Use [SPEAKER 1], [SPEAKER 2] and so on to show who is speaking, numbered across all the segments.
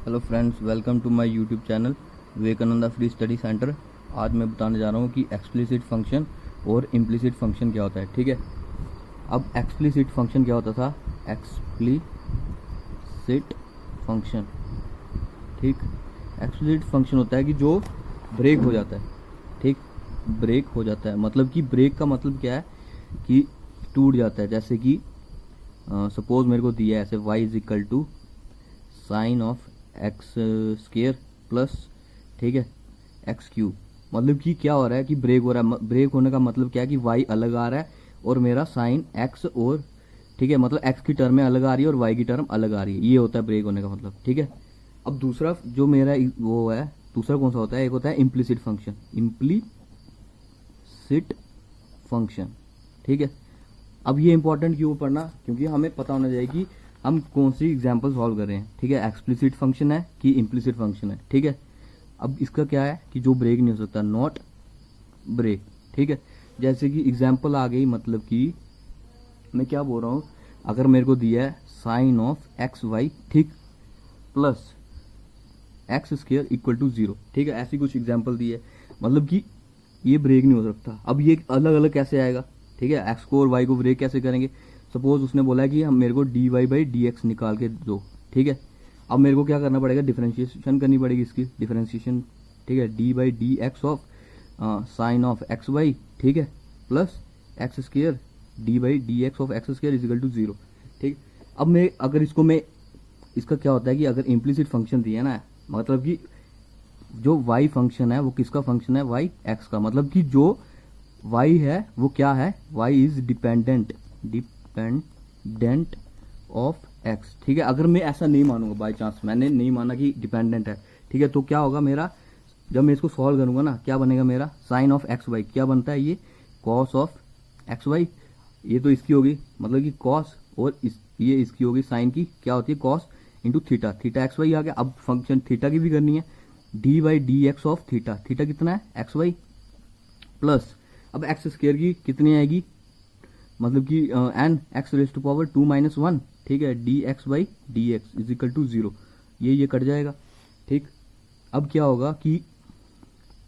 [SPEAKER 1] Hello friends, welcome to my YouTube channel Vivekananda free study centre. आज मैं बताने जा रहा हूँ कि एक्सप्लिसिट फंक्शन और इम्प्लिसिट फंक्शन क्या होता है। ठीक है, अब एक्सप्लिसिट फंक्शन क्या होता था? एक्सप्लिसिट फंक्शन, ठीक, एक्सप्लिसिट फंक्शन होता है कि जो ब्रेक हो जाता है। ठीक, ब्रेक हो जाता है मतलब कि ब्रेक का मतलब क्या है कि टूट जाता है। जैसे कि सपोज मेरे को दिया है ऐसे y is equal to sine of x square plus, ठीक है, एक्स क्यूब। मतलब कि क्या हो रहा है कि ब्रेक हो रहा है। ब्रेक होने का मतलब क्या है कि y अलग आ रहा है और मेरा साइन x और, ठीक है, मतलब x की टर्म अलग आ रही है और y की टर्म अलग आ रही है। ये होता है ब्रेक होने का मतलब। ठीक है, अब दूसरा जो मेरा वो है, दूसरा कौन सा होता है? एक होता है इम्प्लिसिट फंक्शन, इम्प्लिसिट फंक्शन। ठीक है, अब ये इंपॉर्टेंट क्यों पढ़ना? क्योंकि हमें पता होना चाहिए कि हम कौन सी एग्जांपल सॉल्व कर रहे हैं। ठीक है, एक्सप्लिसिट फंक्शन है कि इम्प्लिसिट फंक्शन है। ठीक है, अब इसका क्या है कि जो ब्रेक नहीं हो सकता, नॉट ब्रेक। ठीक है, जैसे कि एग्जांपल आ गई, मतलब कि मैं क्या बोल रहा हूँ, अगर मेरे को दिया है साइन ऑफ एक्स वाई, ठीक, plus x square equal to 0। ठीक है, ऐसी कुछ एग्जाम्पल दी है, मतलब कि ये ब्रेक नहीं हो सकता। अब ये अलग अलग कैसे आएगा? ठीक है, एक्स को और वाई को ब्रेक कैसे करेंगे? सपोज उसने बोला है कि हम मेरे को d y by d x निकाल के दो। ठीक है, अब मेरे को क्या करना पड़ेगा? डिफरेंशिएशन करनी पड़ेगी इसकी, डिफरेंशिएशन। ठीक है, d by d x of sine of x y, ठीक है, plus x square d by d x of x square is equal to 0। ठीक, अब मैं अगर इसको मैं, इसका क्या होता है कि अगर इम्प्लिसिट फंक्शन दिया ना, मतलब कि जो y फंक्शन है वो किसका फंक्शन है? y x का। मतलब कि जो y है वो क्या है? y is dependent of x। ठीक है, अगर मैं ऐसा नहीं मानूंगा, बाई चांस मैंने नहीं माना कि डिपेंडेंट है, ठीक है, तो क्या होगा मेरा? जब मैं इसको सॉल्व करूंगा ना, क्या बनेगा मेरा? साइन ऑफ एक्स वाई क्या बनता है? ये कॉस ऑफ एक्स वाई। ये तो इसकी होगी, मतलब कि कॉस, और ये इसकी होगी साइन की, क्या होती है? Cos into theta, theta x y आ गया। अब फंक्शन थीटा की भी करनी है, d by d x of theta, theta कितना है? एक्स वाई, प्लस अब एक्स स्क्वायर की कितनी आएगी? मतलब कि n x raise to power 2 - 1। ठीक है, d x by d x is equal to 0। ये कट जाएगा। ठीक, अब क्या होगा कि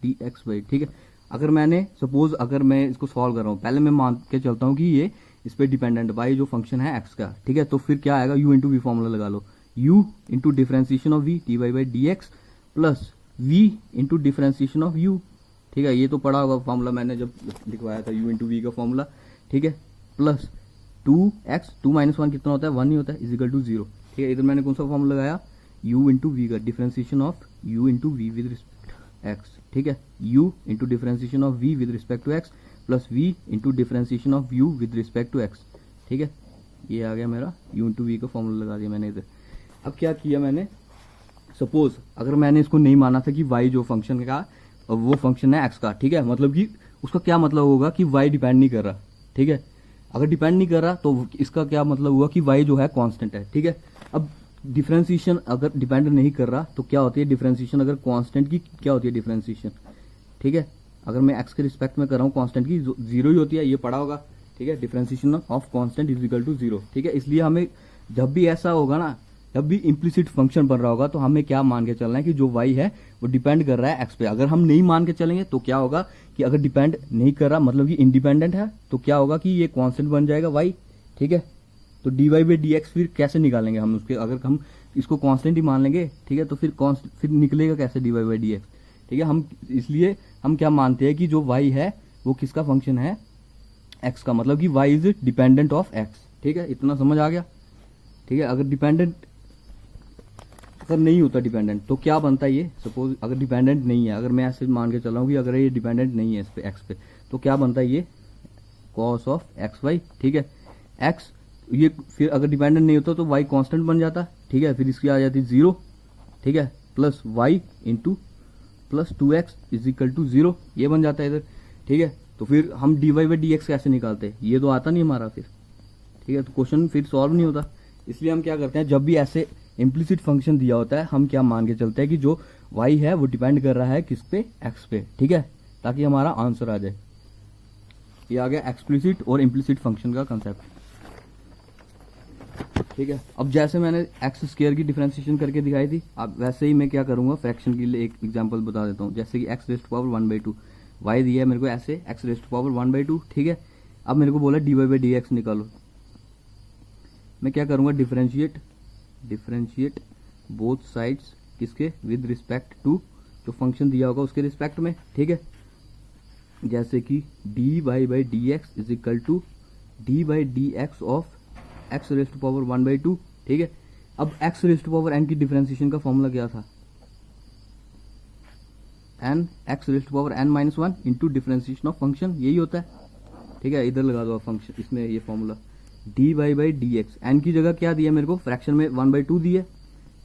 [SPEAKER 1] डी एक्स बाई, ठीक है, अगर मैंने सपोज अगर मैं इसको सॉल्व कर रहा हूँ, पहले मैं मान के चलता हूँ कि ये इस पर डिपेंडेंट बाई जो फंक्शन है एक्स का। ठीक है, तो फिर क्या आएगा? यू इंटू वी फॉर्मूला लगा लो, u into differentiation of v T by d x plus v into differentiation of u। ठीक है, ये तो पढ़ा होगा फॉर्मूला, मैंने जब लिखवाया था u इंटू वी का फॉर्मूला। ठीक है, प्लस 2x, 2 - 1 कितना होता है? 1 ही होता है, इज इक्वल टू 0। ठीक है, इधर मैंने कौन सा फॉर्मूला लगाया? u इंटू वी का, differentiation of u into v with respect x. ठीक है, u into differentiation of v with respect to x plus v into differentiation of u with respect to x। ठीक है, ये आ गया मेरा u इंटू वी का फॉर्मूला लगा दिया मैंने इधर। अब क्या किया मैंने? सपोज अगर मैंने इसको नहीं माना था कि y जो फंक्शन का वो फंक्शन है x का, ठीक है, मतलब कि उसका क्या मतलब होगा कि y डिपेंड नहीं कर रहा। ठीक है, अगर डिपेंड नहीं कर रहा तो इसका क्या मतलब हुआ कि y जो है कांस्टेंट है। ठीक है, अब डिफरेंशिएशन अगर डिपेंड नहीं कर रहा तो क्या होती है डिफरेंशिएशन? अगर कांस्टेंट की क्या होती है डिफरेंशिएशन? ठीक है, अगर मैं x के रिस्पेक्ट में कर रहा हूँ कांस्टेंट की, 0 ही होती है, ये पढ़ा होगा। ठीक है, differentiation of constant is equal to 0। ठीक है, इसलिए हमें जब भी ऐसा होगा ना, जब भी इम्प्लिसिट फंक्शन बन रहा होगा, तो हमें क्या मान के चलना है कि जो y है वो डिपेंड कर रहा है एक्स पे। अगर हम नहीं मान के चलेंगे तो क्या होगा कि अगर डिपेंड नहीं कर रहा, मतलब कि इंडिपेंडेंट है, तो क्या होगा कि ये कांस्टेंट बन जाएगा y। ठीक है, तो d y by d x फिर कैसे निकालेंगे हम उसके? अगर हम इसको कांस्टेंट ही मान लेंगे, ठीक है, तो फिर निकलेगा कैसे d y by d x? ठीक है, हम इसलिए हम क्या मानते हैं कि जो y है वो किसका फंक्शन है? x का, मतलब कि y is dependent of x। ठीक है, इतना समझ आ गया? ठीक है, अगर डिपेंडेंट, अगर नहीं होता डिपेंडेंट तो क्या बनता है ये? सपोज अगर डिपेंडेंट नहीं है, अगर मैं ऐसे मान के चल रहा हूँ कि अगर ये डिपेंडेंट नहीं है इस पे एक्स पे, तो क्या बनता है ये? Cos of x y. ठीक है, एक्स, ये फिर अगर डिपेंडेंट नहीं होता तो वाई कांस्टेंट बन जाता। ठीक है, फिर इसकी आ जाती 0। ठीक है, plus y into plus 2x is equal to 0, ये बन जाता है इधर। ठीक है, तो फिर हम d y by d x कैसे निकालते हैं? ये तो आता नहीं हमारा फिर। ठीक है, तो क्वेश्चन फिर सॉल्व नहीं होता। इसलिए हम क्या करते हैं, जब भी ऐसे इम्प्लिसिट फंक्शन दिया होता है, हम क्या मान के चलते हैं कि जो y है वो डिपेंड कर रहा है किस पे? x पे। ठीक है, ताकि हमारा आंसर आ जाए। ये आ गया एक्सप्लिसिट और इम्प्लिसिट फंक्शन का कंसेप्ट। ठीक है। अब जैसे मैंने एक्स स्क्वायर की डिफरेंशिएशन करके दिखाई थी, अब वैसे ही मैं क्या करूंगा, फ्रैक्शन के लिए एक एग्जांपल बता देता हूँ। जैसे कि x raise to power 1/2, y दिया है मेरे को ऐसे एक्स रेज टू पावर 1/2, ठीक है। अब मेरे को बोला dy बाई डी एक्स निकालो। मैं क्या करूंगा, डिफरेंशिएट बोथ साइड्स किसके, विद रिस्पेक्ट टू जो फंक्शन दिया होगा उसके रिस्पेक्ट में, ठीक है। जैसे कि dy by d x is equal to d by d x of x raise to power 1/2, ठीक है। अब x raise to power n की डिफरेंशिएशन का फॉर्मूला क्या था, n x raise to power n-1 into differentiation of function, यही होता है, ठीक है। इधर लगा दो फंक्शन, इसमें ये formula dy by d x, n की जगह क्या दिया मेरे को, फ्रैक्शन में 1/2 दिया,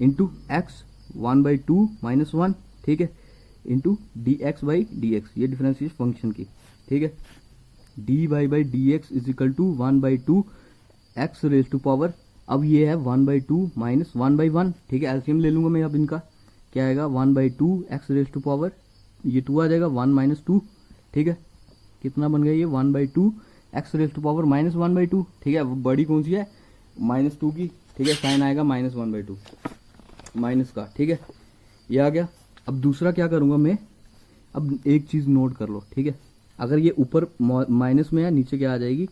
[SPEAKER 1] इंटू एक्स 1/2 - 1, ठीक है, into d x by d x, ये डिफरेंशिएशन फंक्शन की, ठीक है। dy by d x is equal to 1/2 x raise to power, अब ये है 1/2 - 1/1, ठीक है। एलसीएम ले लूंगा मैं अब इनका, क्या आएगा 1/2 एक्स रेज टू पावर, ये 2 आ जाएगा 1 - 2, ठीक है। कितना बन गया ये 1/2 एक्स रेज टू पावर -1/2, ठीक है। बड़ी कौन सी है, -2 की, ठीक है। साइन आएगा -1/2 माइनस का, ठीक है। ये आ गया। अब दूसरा क्या करूंगा मैं, अब एक चीज नोट कर लो, ठीक है। अगर ये ऊपर माइनस में है, नीचे क्या आ जाएगी,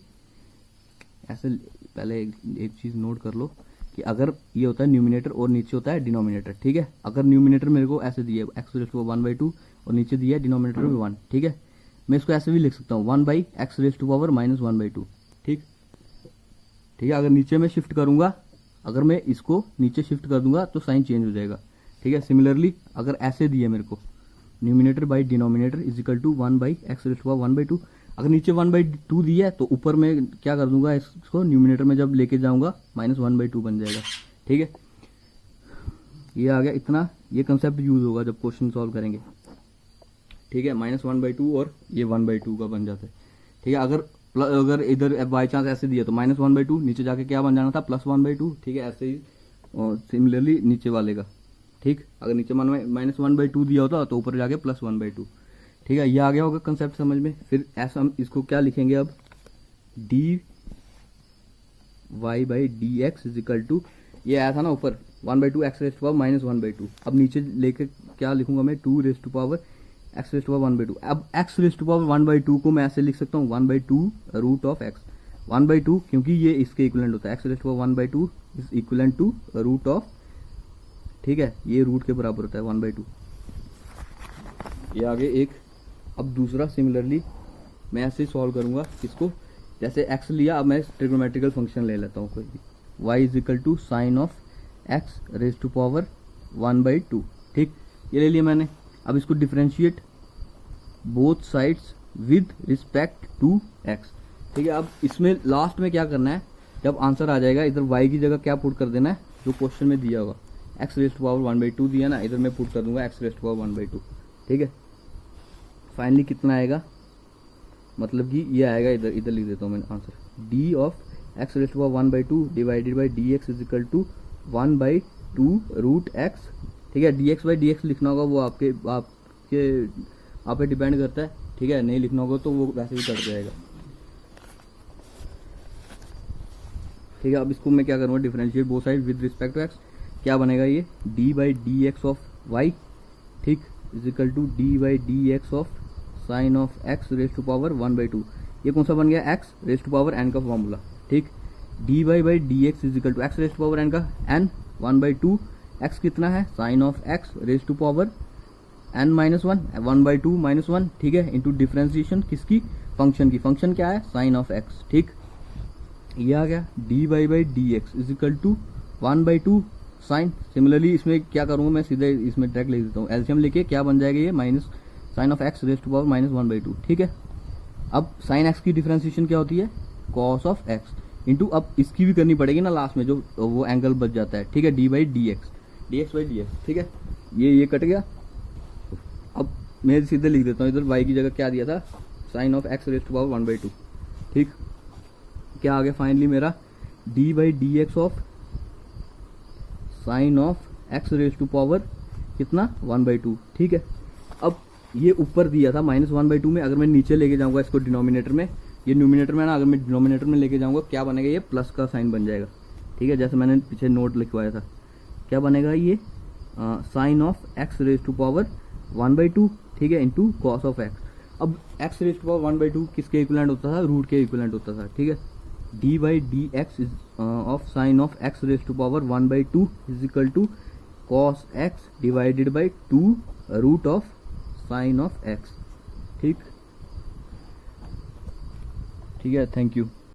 [SPEAKER 1] ऐसे पहले एक चीज नोट कर लो कि अगर ये होता है न्यूमिनेटर और नीचे होता है डिनोमिनेटर, ठीक है। अगर न्यूमिनेटर मेरे को ऐसे दिया है एक्स रेज टू 1/2 और नीचे दिया है डिनोमिनेटर में 1, ठीक है। मैं इसको ऐसे भी लिख सकता हूँ 1/x रेज टू पावर -1/2, ठीक, ठीक है। अगर नीचे में शिफ्ट करूंगा, अगर मैं इसको नीचे शिफ्ट कर दूंगा तो साइन चेंज हो जाएगा, ठीक है। सिमिलरली अगर ऐसे दिया मेरे को numerator by denominator is equal to 1/x raise to power 1/2, अगर नीचे 1/2 दिया है तो ऊपर में क्या कर दूंगा, इसको न्यूमिनेटर में जब लेके जाऊंगा -1/2 बन जाएगा, ठीक है। ये आ गया इतना, ये कंसेप्ट यूज होगा जब क्वेश्चन सॉल्व करेंगे, ठीक है। -1/2 और ये 1/2 का बन जाता है, ठीक है। अगर इधर बाई चांस ऐसे दिया तो -1/2, नीचे जाके क्या बन जाना था +1/2, ठीक है। ऐसे ही सिमिलरली नीचे वाले का, ठीक। अगर नीचे -1/2 दिया होता तो ऊपर जाके +1/2, ठीक है। ये आ गया होगा कंसेप्ट समझ में। फिर ऐसा हम इसको क्या लिखेंगे अब, dy by d x is equal to, ये आया था ना ऊपर 1/2 एक्स रेज टू पावर -1/2, अब नीचे लेके क्या लिखूंगा मैं, 2 raise to power x raise to power 1/2। अब एक्स रेज टू पावर 1/2 को मैं ऐसे लिख सकता हूँ 1/2 रूट ऑफ एक्स, 1/2 क्योंकि ये इसके इक्विवेलेंट होता है, x raise to power 1/2 is equivalent to root of, ठीक है, ये रूट के बराबर होता है 1/2। ये आगे एक, अब दूसरा सिमिलरली मैं ऐसे सॉल्व करूंगा इसको, जैसे x लिया, अब मैं ट्रिग्नोमेट्रिकल फंक्शन ले लेता हूँ कोई भी, y is equal to sine of x raise to power 1/2, ठीक, ये ले लिया मैंने। अब इसको differentiate both sides with respect to x, ठीक है। अब इसमें लास्ट में क्या करना है, जब आंसर आ जाएगा इधर y की जगह क्या पुट कर देना है, जो क्वेश्चन में दिया होगा, x रेज टू पावर 1/2 दिया ना, इधर मैं पुट कर दूंगा x रेज टू पावर 1/2, ठीक है। फाइनली कितना आएगा, मतलब कि ये आएगा, इधर लिख देता हूँ मैं answer, d of x raise to power 1/2 divided by dx is equal to 1/2 root x, ठीक है। dx बाई dx लिखना होगा, वो आप पे डिपेंड करता है, ठीक है। नहीं लिखना होगा तो वो वैसे भी कट जाएगा, ठीक है। अब इसको मैं क्या करूँगा, differentiate both side with respect to x, क्या बनेगा ये d by d x of y, ठीक, is equal to d by d x of sine of x raise to power 1/2, ये कौन सा बन गया, x raise to power n का फॉर्मूला, ठीक। dy by d x is equal to x raise to power n का n 1/2, x कितना है, sine of x raise to power n-1, 1/2 - 1, ठीक है, इंटू डिफरेंशिएशन किसकी, फंक्शन की, फंक्शन क्या है, साइन ऑफ x, ठीक। ये आ गया dy by d x is equal to 1/2 sine, similarly इसमें क्या करूंगा मैं, सीधे इसमें डायरेक्ट लिख देता हूँ, एलसीएम लेके क्या बन जाएगा ये, minus sine of x raise to power -1/2, ठीक है। अब साइन x की डिफरेंशिएशन क्या होती है, कॉस ऑफ x, इंटू अब इसकी भी करनी पड़ेगी ना लास्ट में, जो वो एंगल बच जाता है, ठीक है, d by d x by d x, ठीक है। ये कट गया। अब मैं सीधे लिख देता हूँ, इधर y की जगह क्या दिया था, sine of x raise to power 1/2, ठीक। क्या आ गया फाइनली मेरा, d by d x of sine of x raise to power कितना 1/2, ठीक है। अब ये ऊपर दिया था -1/2 में, अगर मैं नीचे लेके जाऊंगा इसको डिनोमिनेटर में, ये न्यूमिनेटर में ना, अगर मैं डिनोमिनेटर में लेके जाऊंगा क्या बनेगा, ये प्लस का साइन बन जाएगा, ठीक है, जैसे मैंने पीछे नोट लिखवाया था, क्या बनेगा ये sine of x raise to power 1/2, ठीक है, इंटू कॉस ऑफ एक्स। अब एक्स रेज टू पावर 1/2 किसके इक्विवेलेंट होता था, रूट के इक्विवेलेंट होता था, ठीक है। D by d x of sine of x raise to power 1/2 is equal to cos x divided by 2 root of sine of x. ठीक है, थैंक यू।